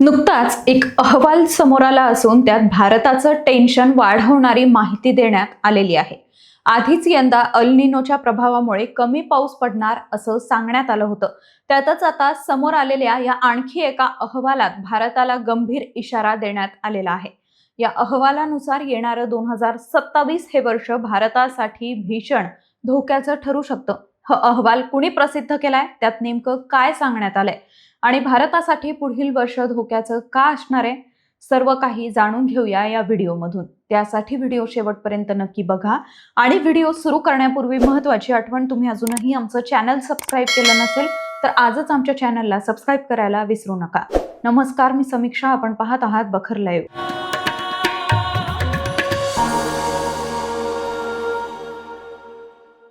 नुकताच एक अहवाल समोर आला असून त्यात भारताचं टेन्शन वाढवणारी माहिती देण्यात आलेली आहे. आधीच यंदा अल निनोच्या प्रभावामुळे कमी पाऊस पडणार असं सांगण्यात आलं होतं. त्यातच आता समोर आलेल्या या आणखी एका अहवालात भारताला गंभीर इशारा देण्यात आलेला आहे. या अहवालानुसार येणारं 2027 हे वर्ष भारतासाठी भीषण धोक्याचं ठरू शकतं. हा अहवाल कुणी प्रसिद्ध केलाय, त्यात नेमकं काय सांगण्यात आलंय आणि भारतासाठी पुढील वर्ष धोक्याचं का असणार आहे, सर्व काही जाणून घेऊया या व्हिडिओमधून. त्यासाठी व्हिडिओ शेवटपर्यंत नक्की बघा आणि व्हिडिओ सुरू करण्यापूर्वी महत्त्वाची आठवण, तुम्ही अजूनही आमचं चॅनल सबस्क्राईब केलं नसेल तर आजच आमच्या चॅनलला सबस्क्राईब करायला विसरू नका. नमस्कार, मी समीक्षा, आपण पाहत आहात बखर लाईव्ह.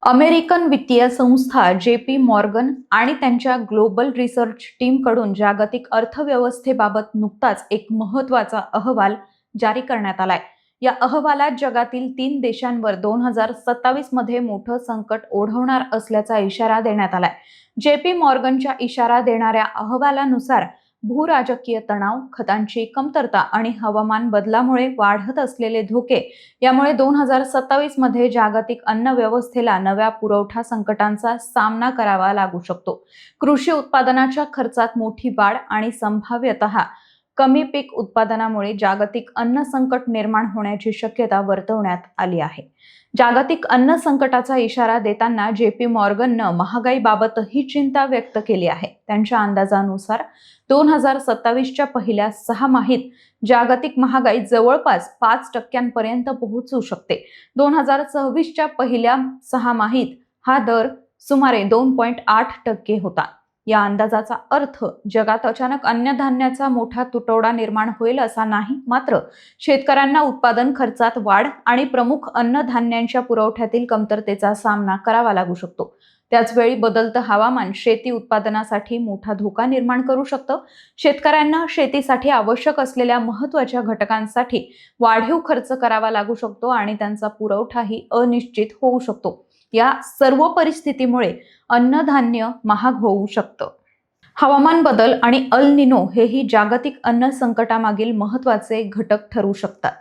अमेरिकन वित्तीय संस्था JP मॉर्गन आणि त्यांच्या ग्लोबल रिसर्च टीमकडून जागतिक अर्थव्यवस्थेबाबत नुकताच एक महत्त्वाचा अहवाल जारी करण्यात आलाय. या अहवालात जगातील 3 देशांवर 2027 मध्ये मोठं संकट ओढवणार असल्याचा इशारा देण्यात आलाय. JP मॉर्गनच्या इशारा देणाऱ्या अहवालानुसार भूराजकीय तणाव, खतांची कमतरता आणि हवामान बदलामुळे वाढत असलेले धोके यामुळे 2027 मध्ये जागतिक अन्न व्यवस्थेला नव्या पुरवठा संकटांचा सामना करावा लागू शकतो. कृषी उत्पादनाच्या खर्चात मोठी वाढ आणि संभाव्यतः कमी पीक उत्पादनामुळे जागतिक अन्न संकट निर्माण होण्याची शक्यता वर्तवण्यात आली आहे. जागतिक अन्न संकटाचा इशारा देताना JP मॉर्गननं महागाईबाबतही चिंता व्यक्त केली आहे. त्यांच्या अंदाजानुसार 2027च्या पहिल्या 6 जागतिक महागाई जवळपास 5% पोहोचू शकते. 2026च्या पहिल्या 6 हा दर सुमारे 2.8% होता. या अंदाजाचा अर्थ जगात अचानक अन्नधान्याचा मोठा तुटवडा निर्माण होईल असा नाही, मात्र शेतकऱ्यांना उत्पादन खर्चात वाढ आणि प्रमुख अन्नधान्यांच्या पुरवठ्यातील कमतरतेचा सामना करावा लागू शकतो. त्याचवेळी बदलतं हवामान शेती उत्पादनासाठी मोठा धोका निर्माण करू शकतं. शेतकऱ्यांना शेतीसाठी आवश्यक असलेल्या महत्त्वाच्या घटकांसाठी वाढीव खर्च करावा लागू शकतो आणि त्यांचा पुरवठाही अनिश्चित होऊ शकतो. या सर्व परिस्थितीमुळे अन्नधान्य महाग होऊ शकतं. हवामान बदल आणि अल निनो हेही जागतिक अन्न संकटामागील महत्त्वाचे घटक ठरू शकतात.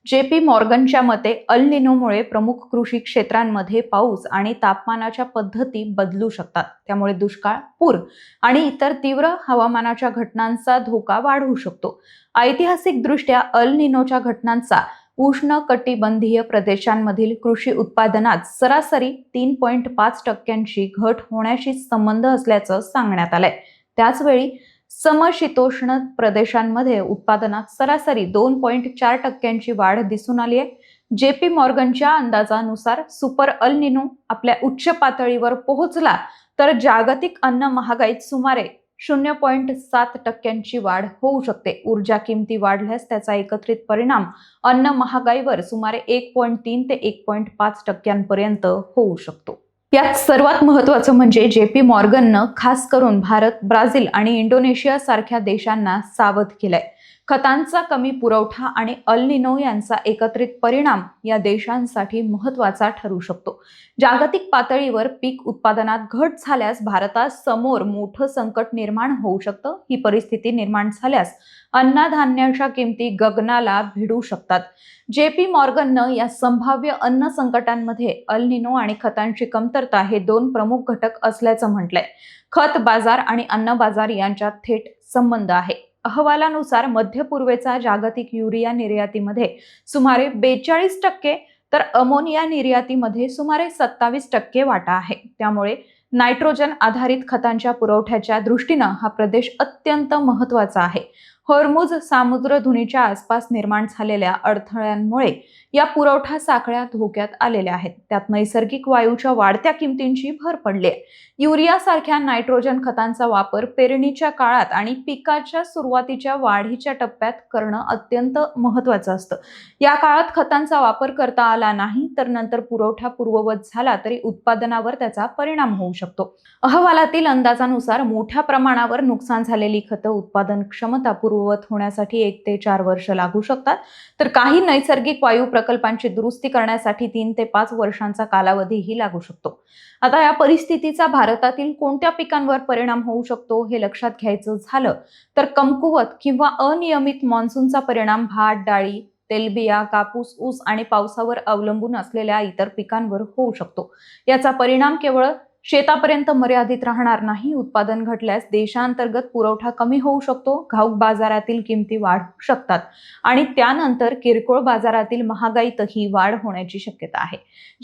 JP मॉर्गनच्या मते अल निनोमुळे प्रमुख कृषी क्षेत्रांमध्ये पाऊस आणि तापमानाच्या पद्धती बदलू शकतात. त्यामुळे दुष्काळ, पूर आणि इतर तीव्र हवामानाच्या घटनांचा धोका वाढू शकतो. ऐतिहासिकदृष्ट्या अल निनोच्या घटनांचा उष्णकटिबंधीय प्रदेशांमधील कृषी उत्पादनात सरासरी 3.5% घट होण्याशी संबंध असल्याचं सांगण्यात आलंय. त्याचवेळी समशीतोष्ण प्रदेशांमध्ये उत्पादनात सरासरी 2.4% वाढ दिसून आली आहे. JP मॉर्गनच्या अंदाजानुसार सुपर अल निनो आपल्या उच्च पातळीवर पोहोचला तर जागतिक अन्न महागाईत सुमारे 0.7% वाढ होऊ शकते. ऊर्जा किमती वाढल्यास त्याचा एकत्रित परिणाम अन्न महागाईवर सुमारे 1.3 ते 1.5% होऊ शकतो. यात सर्वात महत्त्वाचं म्हणजे JP मॉर्गननं खास करून भारत, ब्राझील आणि इंडोनेशिया सारख्या देशांना सावध केलंय. खतांचा कमी पुरवठा आणि अल निनो यांचा एकत्रित परिणाम या देशांसाठी महत्त्वाचा ठरू शकतो. जागतिक पातळीवर पीक उत्पादनात घट झाल्यास भारतासमोर मोठं संकट निर्माण होऊ शकतं. ही परिस्थिती निर्माण झाल्यास अन्नधान्याच्या किमती गगनाला भिडू शकतात. JP मॉर्गननं या संभाव्य अन्न संकटांमध्ये अल निनो आणि खतांची कमतरता हे 2 प्रमुख घटक असल्याचं म्हटलंय. खत बाजार आणि अन्न बाजार यांच्यात थेट संबंध आहे. अहवालानुसार मध्य पूर्वेचा जागतिक युरिया निर्यातीमध्ये सुमारे 42% तर अमोनिया निर्यातीमध्ये सुमारे 27% वाटा आहे. त्यामुळे नायट्रोजन आधारित खतांच्या पुरवठ्याच्या दृष्टीनं हा प्रदेश अत्यंत महत्त्वाचा आहे. हॉर्मुझ सामुद्रधुनीच्या आसपास निर्माण झालेल्या अडथळ्यांमुळे या पुरवठा साखळ्या धोक्यात आलेल्या आहेत. त्यात नैसर्गिक वायूच्या वाढत्या किमतींची भर पडली आहे. युरियासारख्या नायट्रोजन खतांचा वापर पेरणीच्या काळात आणि पिकाच्या सुरुवातीच्या वाढीच्या टप्प्यात करणं अत्यंत महत्त्वाचं असतं. या काळात खतांचा वापर करता आला नाही तर नंतर पुरवठा पूर्ववत झाला तरी उत्पादनावर त्याचा परिणाम होऊ शकतो. अहवालातील अंदाजानुसार मोठ्या प्रमाणावर नुकसान झालेली खतं उत्पादन क्षमता पूर्ववत होण्यासाठी 1 ते 4 वर्ष लागू शकतात. तर काही नैसर्गिक वायू प्रकल्पांची दुरुस्ती करण्यासाठी 3 ते 5 वर्षांचा कालावधीही लागू शकतो. आता या परिस्थितीचा भारतातील कोणत्या पिकांवर परिणाम होऊ शकतो हे लक्षात घ्यायचं झालं तर कमकुवत किंवा अनियमित मान्सूनचा परिणाम भात, डाळी, तेलबिया, कापूस, ऊस आणि पावसावर अवलंबून असलेल्या इतर पिकांवर होऊ शकतो. याचा परिणाम केवळ शेतापर्यंत मर्यादित राहणार नाही. उत्पादन घटल्यास देशांतर्गत पुरवठा कमी होऊ शकतो, घाऊक बाजारातील किमती वाढू शकतात आणि त्यानंतर किरकोळ बाजारातील महागाईतही वाढ होण्याची शक्यता आहे.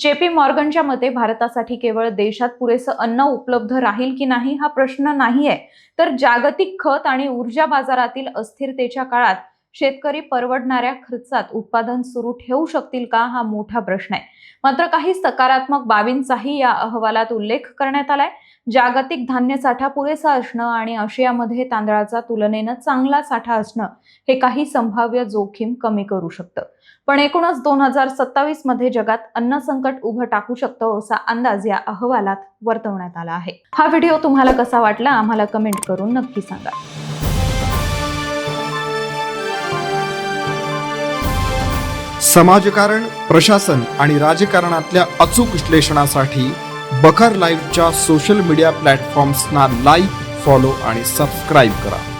JP मॉर्गनच्या मते भारतासाठी केवळ देशात पुरेसं अन्न उपलब्ध राहील की नाही हा प्रश्न नाहीये, तर जागतिक खत आणि ऊर्जा बाजारातील अस्थिरतेच्या काळात शेतकरी परवडणाऱ्या खर्चात उत्पादन सुरू ठेवू शकतील का हा मोठा प्रश्न आहे. मात्र काही सकारात्मक बाबींचाही या अहवालात उल्लेख करण्यात आलाय. जागतिक धान्य साठा पुरेसा असणं आणि आशियामध्ये तांदळाचा तुलनेनं चांगला साठा असणं हे काही संभाव्य जोखीम कमी करू शकतं. पण एकूणच 2027 मध्ये जगात अन्न संकट उभं टाकू शकतं असा अंदाज या अहवालात वर्तवण्यात आला आहे. हा व्हिडिओ तुम्हाला कसा वाटला आम्हाला कमेंट करून नक्की सांगा. समाजकारण, प्रशासन आणि राजकारणातल्या अचूक विश्लेषणासाठी बखर लाईव्हच्या सोशल मीडिया प्लॅटफॉर्म्सना लाईक, फॉलो आणि सबस्क्राईब करा.